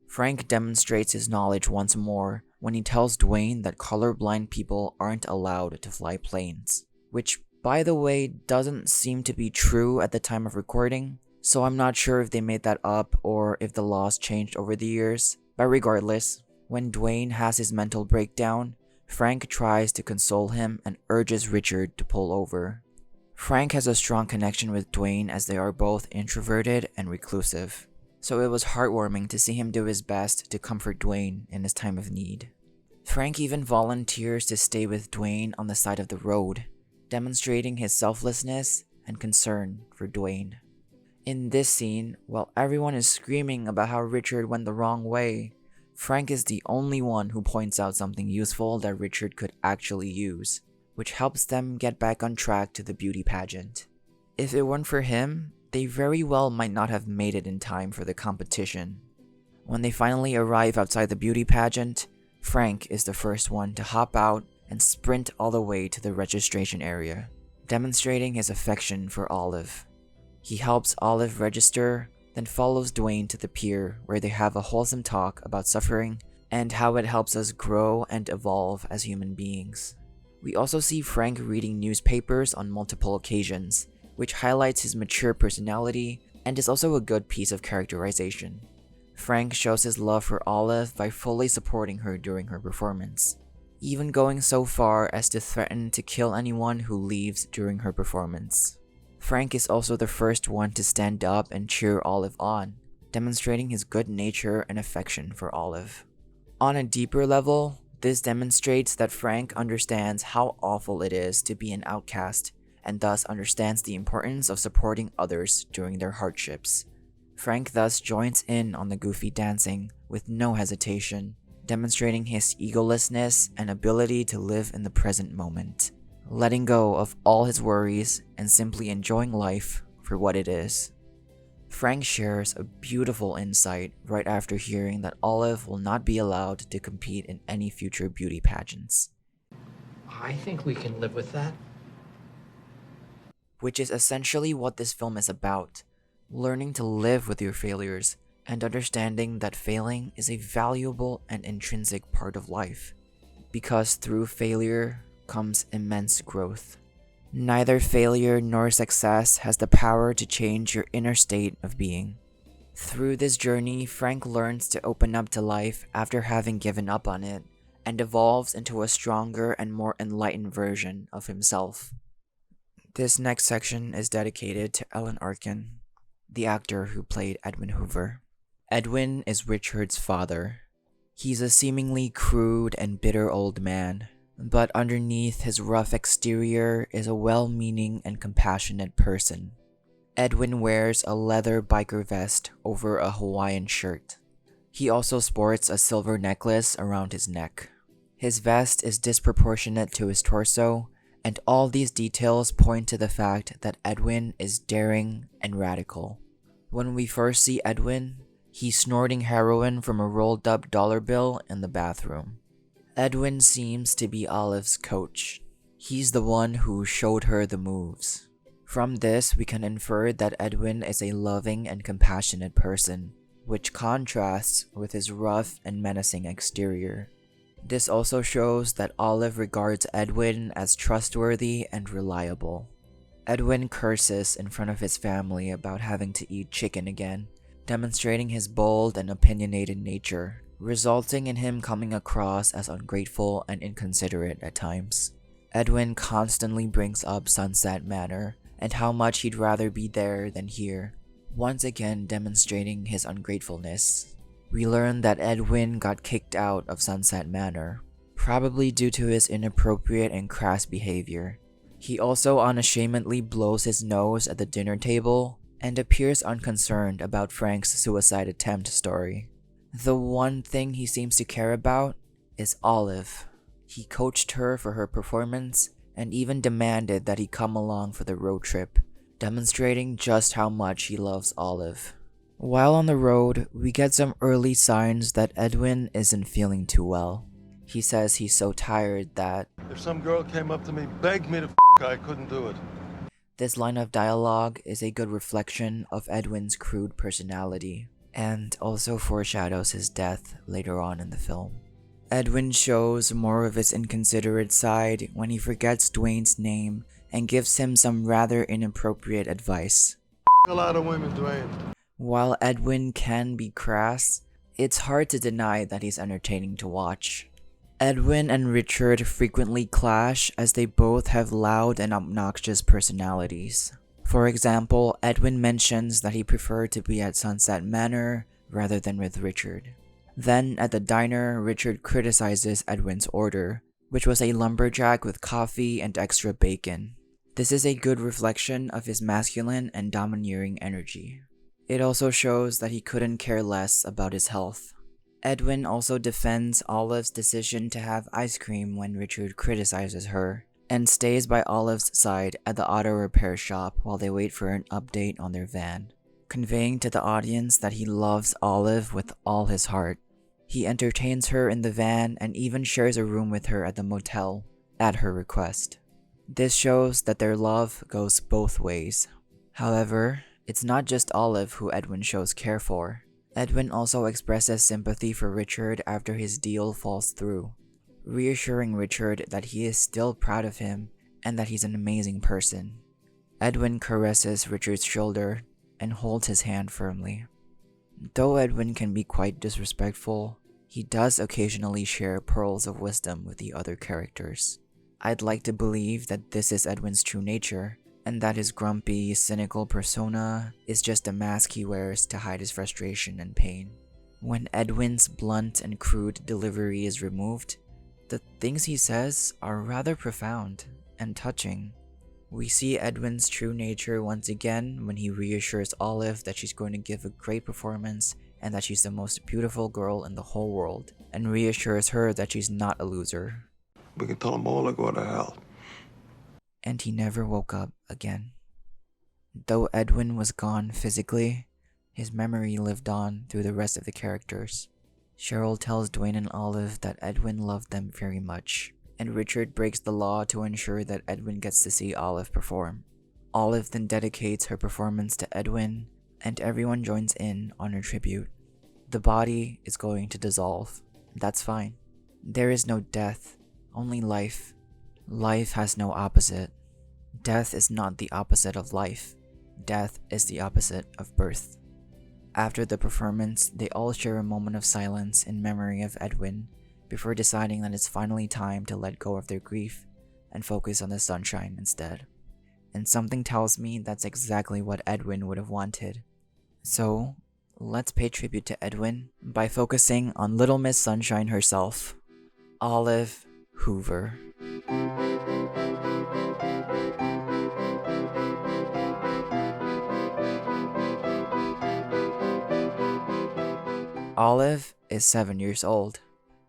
Frank demonstrates his knowledge once more when he tells Dwayne that colorblind people aren't allowed to fly planes, which, by the way, doesn't seem to be true at the time of recording, so I'm not sure if they made that up or if the laws changed over the years. But regardless, when Dwayne has his mental breakdown, Frank tries to console him and urges Richard to pull over. Frank has a strong connection with Dwayne as they are both introverted and reclusive, so it was heartwarming to see him do his best to comfort Dwayne in his time of need. Frank even volunteers to stay with Dwayne on the side of the road, demonstrating his selflessness and concern for Dwayne. In this scene, while everyone is screaming about how Richard went the wrong way, Frank is the only one who points out something useful that Richard could actually use, which helps them get back on track to the beauty pageant. If it weren't for him, they very well might not have made it in time for the competition. When they finally arrive outside the beauty pageant, Frank is the first one to hop out and sprint all the way to the registration area, demonstrating his affection for Olive. He helps Olive register, then follows Dwayne to the pier where they have a wholesome talk about suffering and how it helps us grow and evolve as human beings. We also see Frank reading newspapers on multiple occasions, which highlights his mature personality and is also a good piece of characterization. Frank shows his love for Olive by fully supporting her during her performance, even going so far as to threaten to kill anyone who leaves during her performance. Frank is also the first one to stand up and cheer Olive on, demonstrating his good nature and affection for Olive. On a deeper level, this demonstrates that Frank understands how awful it is to be an outcast, and thus understands the importance of supporting others during their hardships. Frank thus joins in on the goofy dancing with no hesitation, demonstrating his egolessness and ability to live in the present moment, letting go of all his worries and simply enjoying life for what it is. Frank shares a beautiful insight right after hearing that Olive will not be allowed to compete in any future beauty pageants, I think we can live with that. which is essentially what this film is about: learning to live with your failures and understanding that failing is a valuable and intrinsic part of life, because through failure comes immense growth. Neither failure nor success has the power to change your inner state of being. Through this journey, Frank learns to open up to life after having given up on it, and evolves into a stronger and more enlightened version of himself. This next section is dedicated to Ellen Arkin, the actor who played Edwin Hoover. Edwin is Richard's father. He's a seemingly crude and bitter old man, but underneath his rough exterior is a well-meaning and compassionate person. Edwin wears a leather biker vest over a Hawaiian shirt. He also sports a silver necklace around his neck. His vest is disproportionate to his torso, and all these details point to the fact that Edwin is daring and radical. When we first see Edwin, he's snorting heroin from a rolled-up dollar bill in the bathroom. Edwin seems to be Olive's coach. He's the one who showed her the moves. From this, we can infer that Edwin is a loving and compassionate person, which contrasts with his rough and menacing exterior. This also shows that Olive regards Edwin as trustworthy and reliable. Edwin curses in front of his family about having to eat chicken again, demonstrating his bold and opinionated nature, resulting in him coming across as ungrateful and inconsiderate at times. Edwin constantly brings up Sunset Manor and how much he'd rather be there than here, once again demonstrating his ungratefulness. We learn that Edwin got kicked out of Sunset Manor, probably due to his inappropriate and crass behavior. He also unashamedly blows his nose at the dinner table and appears unconcerned about Frank's suicide attempt story. The one thing he seems to care about is Olive. He coached her for her performance and even demanded that he come along for the road trip, demonstrating just how much he loves Olive. While on the road, we get some early signs that Edwin isn't feeling too well. He says he's so tired that if some girl came up to me, begged me to I couldn't do it. This line of dialogue is a good reflection of Edwin's crude personality, and also foreshadows his death later on in the film. Edwin shows more of his inconsiderate side when he forgets Dwayne's name and gives him some rather inappropriate advice. A lot of women, Dwayne. While Edwin can be crass, it's hard to deny that he's entertaining to watch. Edwin and Richard frequently clash as they both have loud and obnoxious personalities. For example, Edwin mentions that he preferred to be at Sunset Manor rather than with Richard. Then, at the diner, Richard criticizes Edwin's order, which was a lumberjack with coffee and extra bacon. This is a good reflection of his masculine and domineering energy. It also shows that he couldn't care less about his health. Edwin also defends Olive's decision to have ice cream when Richard criticizes her, and stays by Olive's side at the auto repair shop while they wait for an update on their van, conveying to the audience that he loves Olive with all his heart. He entertains her in the van and even shares a room with her at the motel, at her request. This shows that their love goes both ways. However, it's not just Olive who Edwin shows care for. Edwin also expresses sympathy for Richard after his deal falls through, reassuring Richard that he is still proud of him and that he's an amazing person. Edwin caresses Richard's shoulder and holds his hand firmly. Though Edwin can be quite disrespectful, he does occasionally share pearls of wisdom with the other characters. I'd like to believe that this is Edwin's true nature, and that his grumpy, cynical persona is just a mask he wears to hide his frustration and pain. When Edwin's blunt and crude delivery is removed, the things he says are rather profound and touching. We see Edwin's true nature once again when he reassures Olive that she's going to give a great performance and that she's the most beautiful girl in the whole world, and reassures her that she's not a loser. We can tell them all to go to hell. And he never woke up again. Though Edwin was gone physically, his memory lived on through the rest of the characters. Cheryl tells Dwayne and Olive that Edwin loved them very much, and Richard breaks the law to ensure that Edwin gets to see Olive perform. Olive then dedicates her performance to Edwin, and everyone joins in on her tribute. The body is going to dissolve. That's fine. There is no death, only life. Life has no opposite. Death is not the opposite of life. Death is the opposite of birth. After the performance, they all share a moment of silence in memory of Edwin before deciding that it's finally time to let go of their grief and focus on the sunshine instead. And something tells me that's exactly what Edwin would have wanted. So, let's pay tribute to Edwin by focusing on Little Miss Sunshine herself, Olive Hoover. Olive is 7 years old.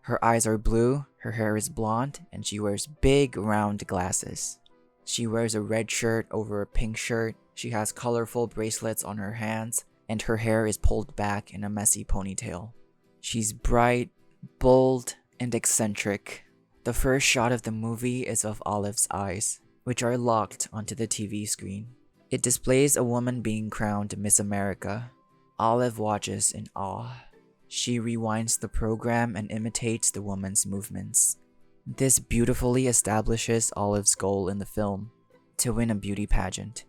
Her eyes are blue, her hair is blonde, and she wears big round glasses. She wears a red shirt over a pink shirt, she has colorful bracelets on her hands, and her hair is pulled back in a messy ponytail. She's bright, bold, and eccentric. The first shot of the movie is of Olive's eyes, which are locked onto the TV screen. It displays a woman being crowned Miss America. Olive watches in awe. She rewinds the program and imitates the woman's movements. This beautifully establishes Olive's goal in the film, to win a beauty pageant.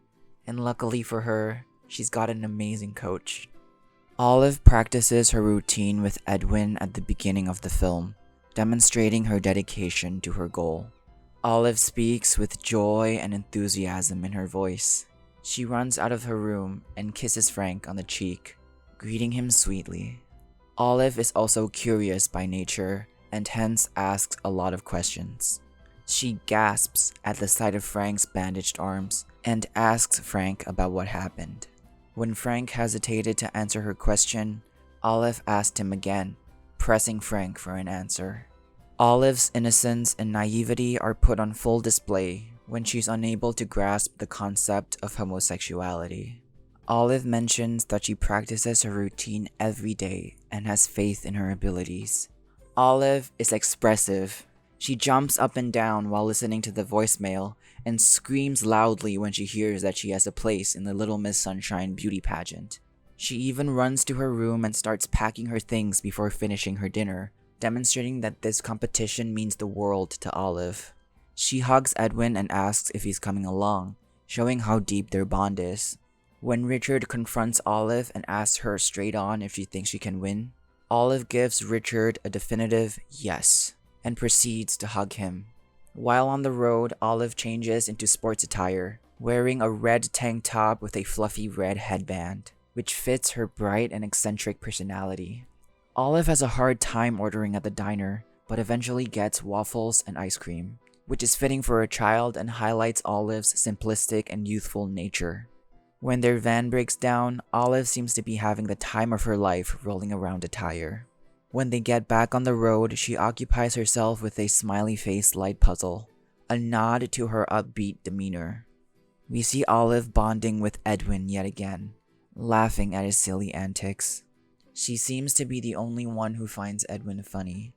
And luckily for her, she's got an amazing coach. Olive practices her routine with Edwin at the beginning of the film, demonstrating her dedication to her goal. Olive speaks with joy and enthusiasm in her voice. She runs out of her room and kisses Frank on the cheek, greeting him sweetly. Olive is also curious by nature and hence asks a lot of questions. She gasps at the sight of Frank's bandaged arms and asks Frank about what happened. When Frank hesitated to answer her question, Olive asked him again, pressing Frank for an answer. Olive's innocence and naivety are put on full display when she's unable to grasp the concept of homosexuality. Olive mentions that she practices her routine every day and has faith in her abilities. Olive is expressive. She jumps up and down while listening to the voicemail and screams loudly when she hears that she has a place in the Little Miss Sunshine beauty pageant. She even runs to her room and starts packing her things before finishing her dinner, demonstrating that this competition means the world to Olive. She hugs Edwin and asks if he's coming along, showing how deep their bond is. When Richard confronts Olive and asks her straight on if she thinks she can win, Olive gives Richard a definitive yes and proceeds to hug him. While on the road, Olive changes into sports attire, wearing a red tank top with a fluffy red headband, which fits her bright and eccentric personality. Olive has a hard time ordering at the diner, but eventually gets waffles and ice cream, which is fitting for a child and highlights Olive's simplistic and youthful nature. When their van breaks down, Olive seems to be having the time of her life rolling around a tire. When they get back on the road, she occupies herself with a smiley face light puzzle, a nod to her upbeat demeanor. We see Olive bonding with Edwin yet again, laughing at his silly antics. She seems to be the only one who finds Edwin funny.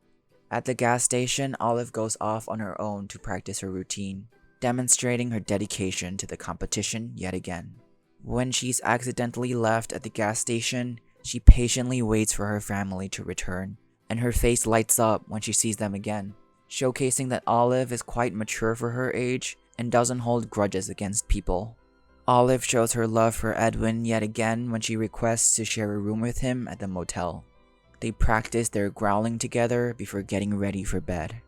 At the gas station, Olive goes off on her own to practice her routine, demonstrating her dedication to the competition yet again. When she's accidentally left at the gas station, she patiently waits for her family to return, and her face lights up when she sees them again, showcasing that Olive is quite mature for her age and doesn't hold grudges against people. Olive shows her love for Edwin yet again when she requests to share a room with him at the motel. They practice their growling together before getting ready for bed.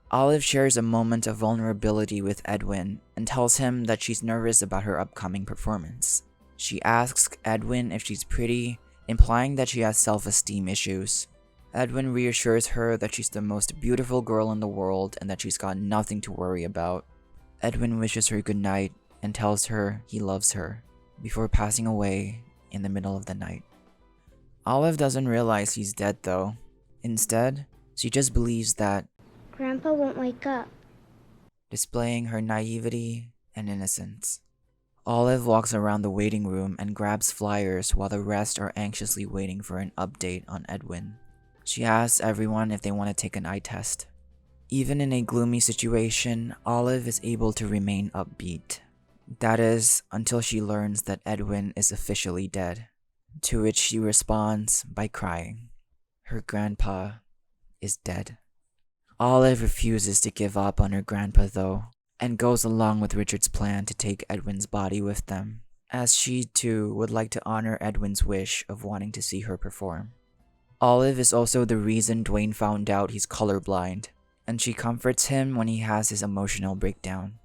Olive shares a moment of vulnerability with Edwin and tells him that she's nervous about her upcoming performance. She asks Edwin if she's pretty, implying that she has self-esteem issues. Edwin reassures her that she's the most beautiful girl in the world and that she's got nothing to worry about. Edwin wishes her good night and tells her he loves her, before passing away in the middle of the night. Olive doesn't realize he's dead though. Instead, she just believes that Grandpa won't wake up. displaying her naivety and innocence. Olive walks around the waiting room and grabs flyers while the rest are anxiously waiting for an update on Edwin. She asks everyone if they want to take an eye test. Even in a gloomy situation, Olive is able to remain upbeat. That is, until she learns that Edwin is officially dead, to which she responds by crying. Her grandpa is dead. Olive refuses to give up on her grandpa though, and goes along with Richard's plan to take Edwin's body with them, as she too would like to honor Edwin's wish of wanting to see her perform. Olive is also the reason Dwayne found out he's colorblind, and she comforts him when he has his emotional breakdown.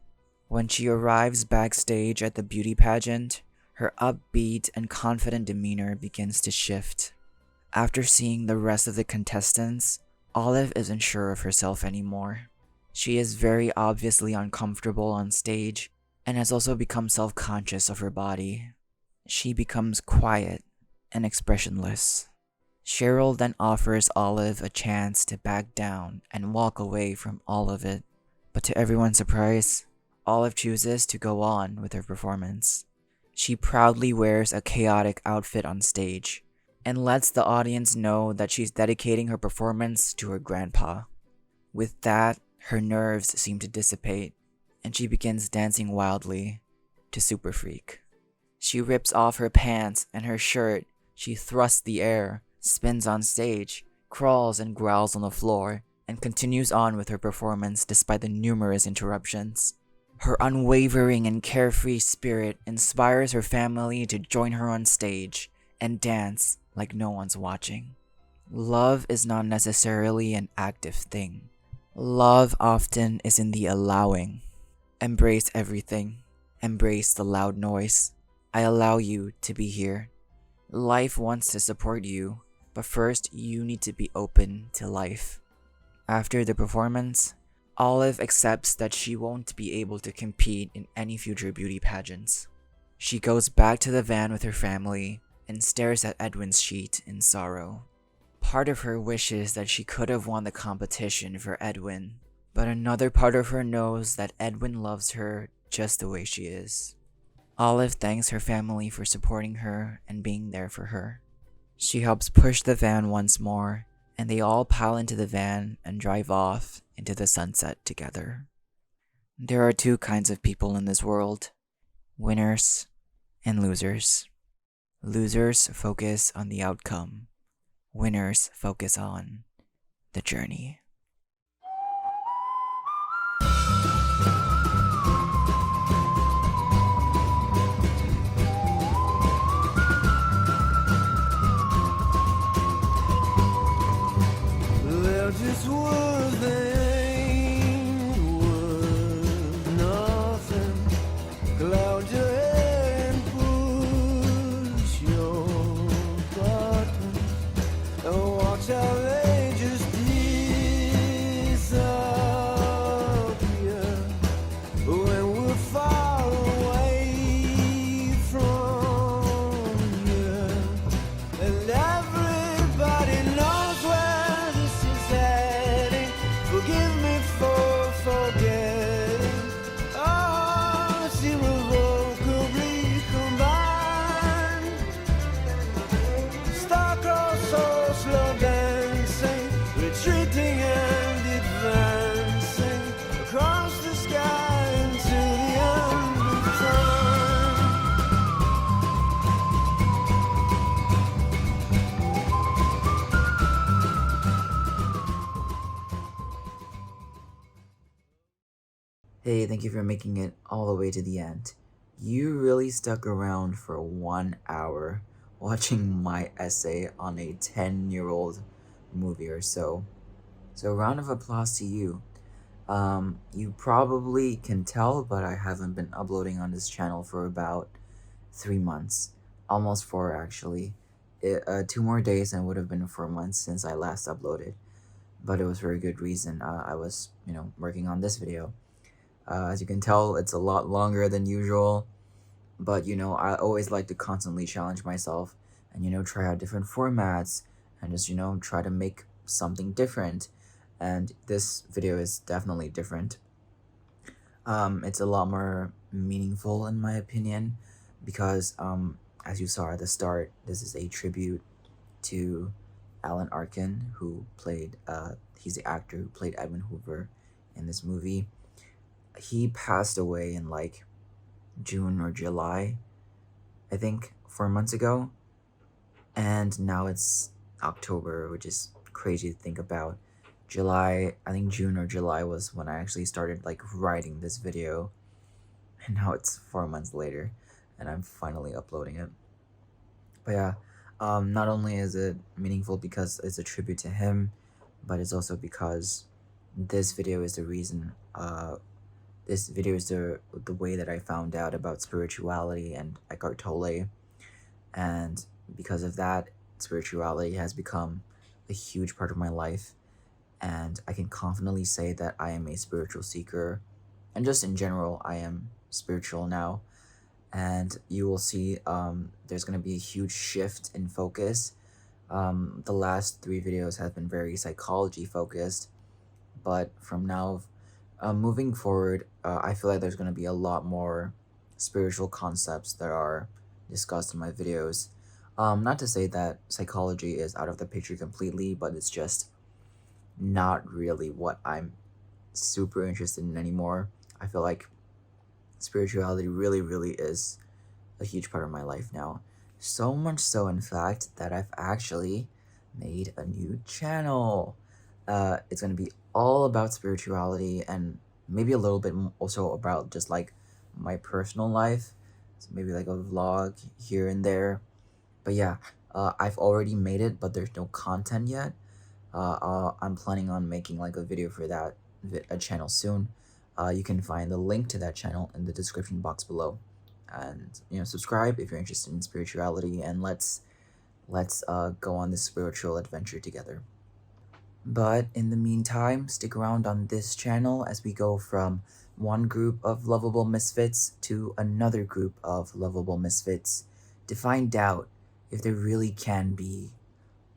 When she arrives backstage at the beauty pageant, her upbeat and confident demeanor begins to shift. After seeing the rest of the contestants, Olive isn't sure of herself anymore. She is very obviously uncomfortable on stage and has also become self-conscious of her body. She becomes quiet and expressionless. Cheryl then offers Olive a chance to back down and walk away from all of it, but to everyone's surprise, Olive chooses to go on with her performance. She proudly wears a chaotic outfit on stage and lets the audience know that she's dedicating her performance to her grandpa. With that, her nerves seem to dissipate, and she begins dancing wildly to Super Freak. She rips off her pants and her shirt, she thrusts the air, spins on stage, crawls and growls on the floor, and continues on with her performance despite the numerous interruptions. Her unwavering and carefree spirit inspires her family to join her on stage and dance like no one's watching. Love is not necessarily an active thing. Love often is in the allowing. Embrace everything. Embrace the loud noise. I allow you to be here. Life wants to support you, but first you need to be open to life. After the performance, Olive accepts that she won't be able to compete in any future beauty pageants. She goes back to the van with her family and stares at Edwin's sheet in sorrow. Part of her wishes that she could have won the competition for Edwin, but another part of her knows that Edwin loves her just the way she is. Olive thanks her family for supporting her and being there for her. She helps push the van once more, and they all pile into the van and drive off into the sunset together. There are two kinds of people in this world: winners and losers. Losers focus on the outcome. Winners focus on the journey. There just was nothing. Cloud your head and push your buttons. And watch how they just disappear. When we're far away from here. And everybody knows where this is heading. Forgive me for forgetting. Oh, it's irrevocably combined. Star-crossed soul slow dancing, retreating and advancing across the sky into the end of time. Hey, thank you for making it all the way to the end. You really stuck around for 1 hour watching my essay on a 10-year-old movie or so. So, round of applause to you. You probably can tell, but I haven't been uploading on this channel for about 3 months. Almost 4, actually. 2 more days and it would have been 4 months since I last uploaded. But it was for a good reason. I was, working on this video. As you can tell, it's a lot longer than usual. But, I always like to constantly challenge myself and, try out different formats and just, try to make something different. And this video is definitely different. It's a lot more meaningful in my opinion because, as you saw at the start, this is a tribute to Alan Arkin, who played, he's the actor who played Edwin Hoover in this movie. He passed away in like June or July, I think, 4 months ago. And now it's October, which is crazy to think about. July, I think June or July was when I actually started like writing this video. And now it's 4 months later and I'm finally uploading it. But yeah, not only is it meaningful because it's a tribute to him, but it's also because this video is the reason, this video is the way that I found out about spirituality and Eckhart Tolle. And because of that, spirituality has become a huge part of my life. And I can confidently say that I am a spiritual seeker. And just in general, I am spiritual now. And you will see there's going to be a huge shift in focus. The last 3 videos have been very psychology focused. But from now, moving forward, I feel like there's going to be a lot more spiritual concepts that are discussed in my videos. Not to say that psychology is out of the picture completely, but it's just not really what I'm super interested in anymore. I feel like spirituality really is a huge part of my life now. So much so, in fact, that I've actually made a new channel. It's going to be all about spirituality and maybe a little bit also about just like my personal life. So maybe like a vlog here and there. But yeah, I've already made it, but there's no content yet. I'm planning on making like a video for that a channel soon. You can find the link to that channel in the description box below. And subscribe if you're interested in spirituality, and let's go on this spiritual adventure together. But in the meantime, stick around on this channel as we go from one group of lovable misfits to another group of lovable misfits to find out if there really can be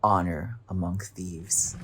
honor among thieves.